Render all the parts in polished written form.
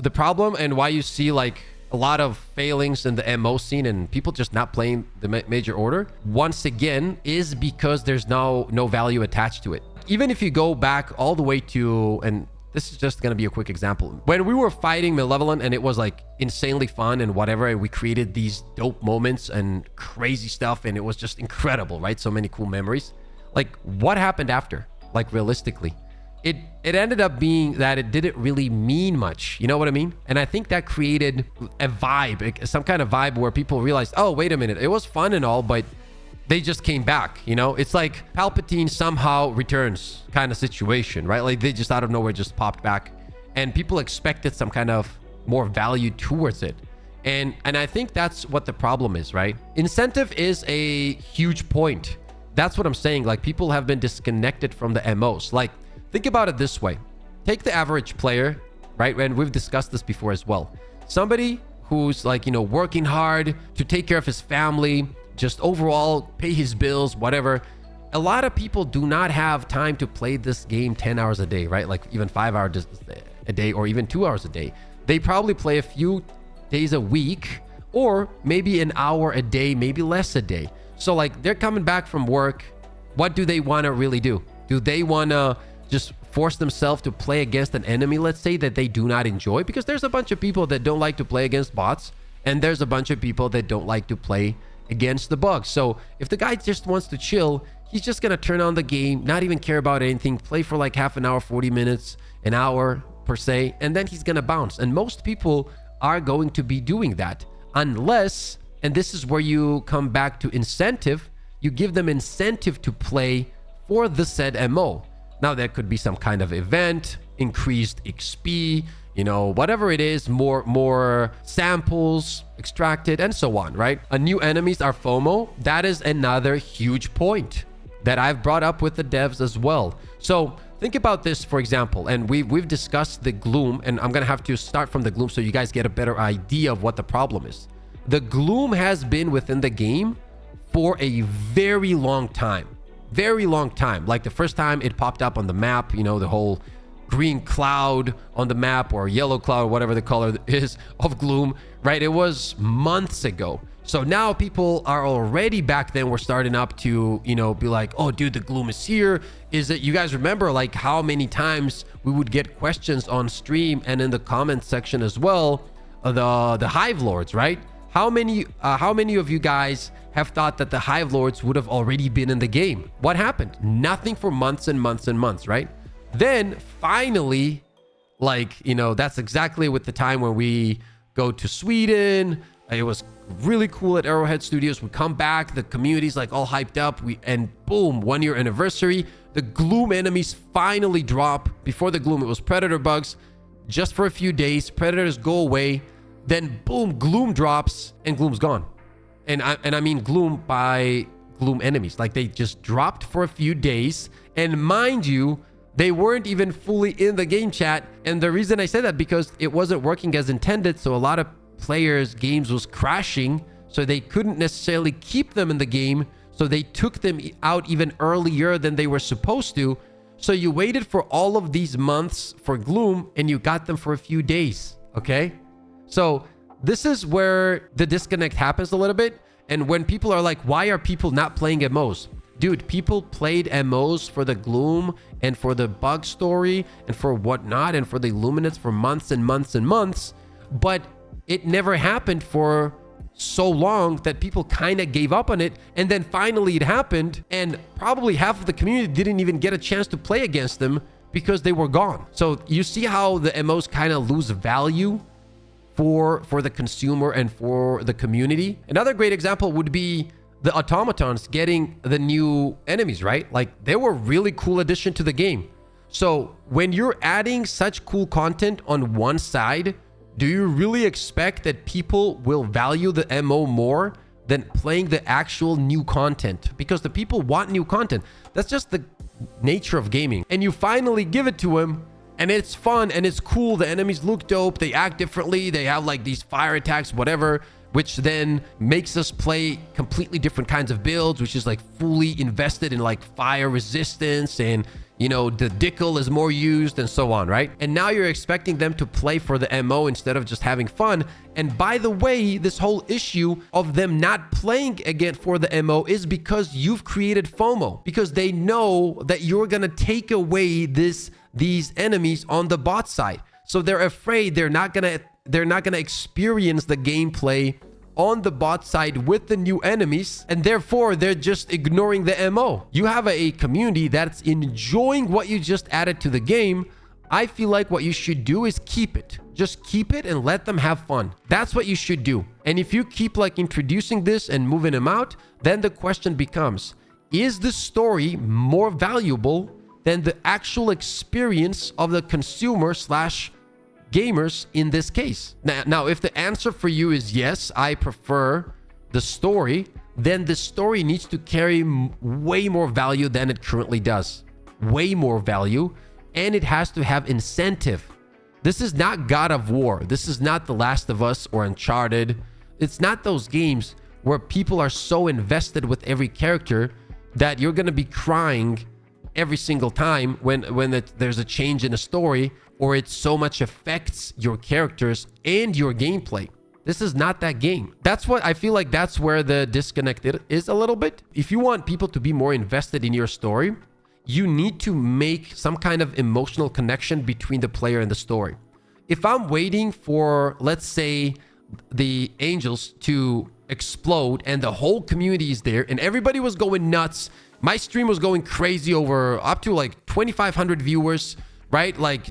the problem and why you see like a lot of failings in the MO scene and people just not playing the major order, once again, is because there's no value attached to it. Even if you go back all the way to, and this is just going to be a quick example, when we were fighting Malevolent and it was like insanely fun and whatever, and we created these dope moments and crazy stuff, and it was just incredible, right? So many cool memories. Like, what happened after? Like, realistically, it ended up being that it didn't really mean much. You know what I mean? And I think that created a vibe, some kind of vibe where people realized, oh, wait a minute, it was fun and all, but they just came back. You know, it's like Palpatine somehow returns kind of situation, right? Like they just out of nowhere just popped back, and people expected some kind of more value towards it. And I think that's what the problem is, right? Incentive is a huge point. That's what I'm saying. Like, people have been disconnected from the MOs. Like, think about it this way. Take the average player, right? And we've discussed this before as well. Somebody who's like, you know, working hard to take care of his family, just overall pay his bills, whatever. A lot of people do not have time to play this game 10 hours a day, right? Like even 5 hours a day or even 2 hours a day. They probably play a few days a week, or maybe an hour a day, maybe less a day. So like, they're coming back from work. What do they want to really do? Do they want to just force themselves to play against an enemy, let's say, that they do not enjoy? Because there's a bunch of people that don't like to play against bots, and there's a bunch of people that don't like to play against the bugs. So if the guy just wants to chill, he's just going to turn on the game, not even care about anything, play for like half an hour, 40 minutes, an hour per se, and then he's going to bounce. And most people are going to be doing that unless, and this is where you come back to incentive, you give them incentive to play for the said MO. Now, there could be some kind of event, increased XP, you know, whatever it is, more samples extracted and so on, right? New enemies are FOMO. That is another huge point that I've brought up with the devs as well. So think about this, for example, and we've discussed the gloom, and I'm going to have to start from the gloom so you guys get a better idea of what the problem is. The gloom has been within the game for a very long time. Very long time. Like the first time it popped up on the map, you know, the whole green cloud on the map, or yellow cloud, whatever the color is of gloom, right? It was months ago. So now people are already, back then were starting up to, you know, be like, oh dude, the gloom is here. Is it, you guys remember like how many times we would get questions on stream and in the comment section as well, the Hive Lords, right? How many of you guys have thought that the Hive Lords would have already been in the game? What happened? Nothing for months and months and months, right? Then finally, like, you know, that's exactly with the time when we go to Sweden. It was really cool at Arrowhead Studios. We come back, the community's like all hyped up, and boom, 1 year anniversary. The gloom enemies finally drop. Before the gloom, it was predator bugs just for a few days. Predators go away, then boom, gloom drops, and gloom's gone. And I mean gloom by gloom enemies. Like, they just dropped for a few days, and mind you, they weren't even fully in the game chat. And the reason I say that, because it wasn't working as intended. So a lot of players' games was crashing, so they couldn't necessarily keep them in the game. So they took them out even earlier than they were supposed to. So you waited for all of these months for gloom, and you got them for a few days. Okay. So this is where the disconnect happens a little bit. And when people are like, why are people not playing MOs? Dude, people played MOs for the gloom and for the bug story and for whatnot and for the Illuminates for months and months and months. But it never happened for so long that people kind of gave up on it. And then finally it happened, and probably half of the community didn't even get a chance to play against them because they were gone. So you see how the MOs kind of lose value for the consumer and for the community. Another great example would be the automatons getting the new enemies, right? Like, they were really cool addition to the game. So when you're adding such cool content on one side, do you really expect that people will value the MO more than playing the actual new content? Because the people want new content. That's just the nature of gaming. And you finally give it to them, and it's fun and it's cool. The enemies look dope. They act differently. They have like these fire attacks, whatever, which then makes us play completely different kinds of builds, which is like fully invested in like fire resistance and, you know, the dickle is more used and so on, right? And now you're expecting them to play for the MO instead of just having fun. And by the way, this whole issue of them not playing again for the MO is because you've created FOMO, because they know that you're going to take away these enemies on the bot side. So they're afraid they're not going to experience the gameplay on the bot side with the new enemies, and therefore they're just ignoring the MO. You have a community that's enjoying what you just added to the game. I feel like what you should do is keep it. Just keep it and let them have fun. That's what you should do. And if you keep like introducing this and moving them out, then the question becomes, is the story more valuable than the actual experience of the consumer slash gamers in this case? Now, if the answer for you is yes, I prefer the story, then the story needs to carry way more value than it currently does. Way more value. And it has to have incentive. This is not God of War. This is not The Last of Us or Uncharted. It's not those games where people are so invested with every character that you're going to be crying every single time when there's a change in a story, or it so much affects your characters and your gameplay. This is not that game. That's what I feel like, that's where the disconnect is a little bit. If you want people to be more invested in your story, you need to make some kind of emotional connection between the player and the story. If I'm waiting for, let's say, the Angels to explode and the whole community is there and everybody was going nuts, my stream was going crazy over up to like 2,500 viewers, right? Like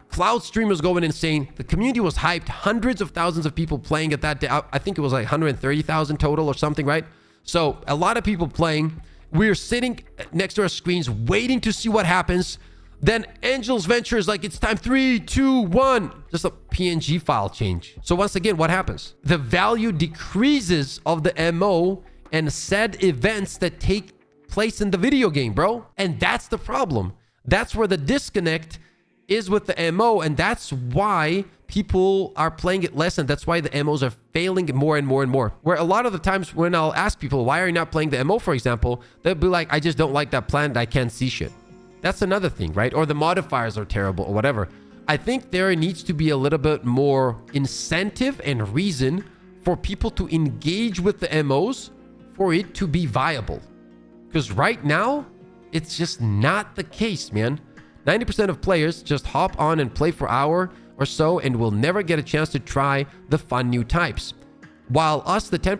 Cloud stream was going insane. The community was hyped. Hundreds of thousands of people playing at that day. I think it was like 130,000 total or something, right? So a lot of people playing. We're sitting next to our screens waiting to see what happens. Then Angel's Venture is like, it's time, 3, 2, 1. Just a PNG file change. So once again, what happens? The value decreases of the MO and said events that take place in the video game, bro. And that's the problem. That's where the disconnect is with the MO. And that's why people are playing it less. And that's why the MOs are failing more and more and more. Where a lot of the times when I'll ask people, why are you not playing the MO, for example, they'll be like, I just don't like that planet. I can't see shit. That's another thing, right? Or the modifiers are terrible or whatever. I think there needs to be a little bit more incentive and reason for people to engage with the MOs for it to be viable. Because right now, it's just not the case, man. 90% of players just hop on and play for an hour or so and will never get a chance to try the fun new types. While us, the 10%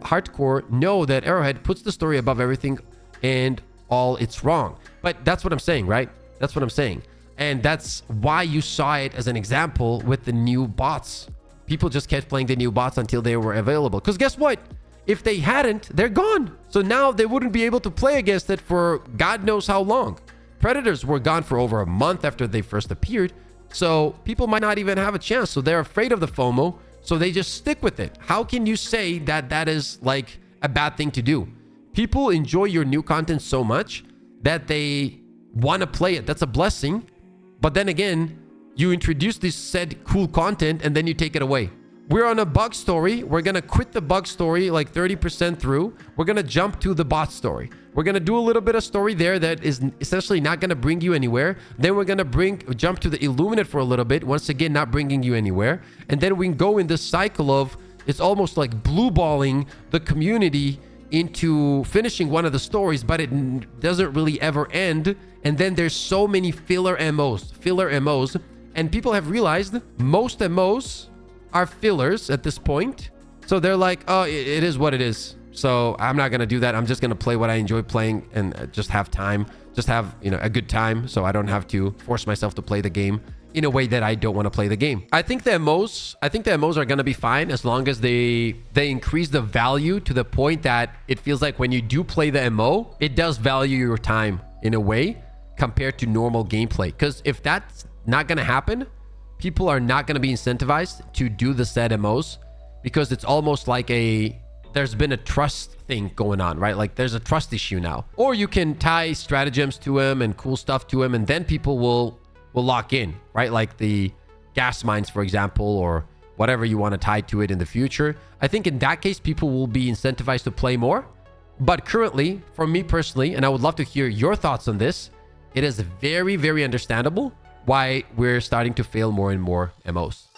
hardcore, know that Arrowhead puts the story above everything and all it's wrong. But that's what I'm saying, right? That's what I'm saying. And that's why you saw it as an example with the new bots. People just kept playing the new bots until they were available. Because guess what? If they hadn't, they're gone. So now they wouldn't be able to play against it for God knows how long. Predators were gone for over a month after they first appeared. So people might not even have a chance. So they're afraid of the FOMO. So they just stick with it. How can you say that that is like a bad thing to do? People enjoy your new content so much that they want to play it. That's a blessing. But then again, you introduce this said cool content and then you take it away. We're on a bug story. We're going to quit the bug story like 30% through. We're going to jump to the bot story. We're going to do a little bit of story there that is essentially not going to bring you anywhere. Then we're going to jump to the Illuminate for a little bit. Once again, not bringing you anywhere. And then we can go in this cycle of, it's almost like blue balling the community into finishing one of the stories, but it doesn't really ever end. And then there's so many filler MOs. And people have realized most MOs are fillers at this point. So they're like, oh, it is what it is. So I'm not going to do that. I'm just going to play what I enjoy playing and just have time, just have, a good time. So I don't have to force myself to play the game in a way that I don't want to play the game. I think the MOs are going to be fine as long as they increase the value to the point that it feels like when you do play the MO, it does value your time in a way compared to normal gameplay. Because if that's not going to happen, people are not going to be incentivized to do the said MOs, because it's almost like there's been a trust thing going on, right? Like there's a trust issue now. Or you can tie stratagems to him and cool stuff to him, and then people will lock in, right? Like the gas mines, for example, or whatever you want to tie to it in the future. I think in that case, people will be incentivized to play more. But currently, for me personally, and I would love to hear your thoughts on this, it is very, very understandable why we're starting to fail more and more MOs.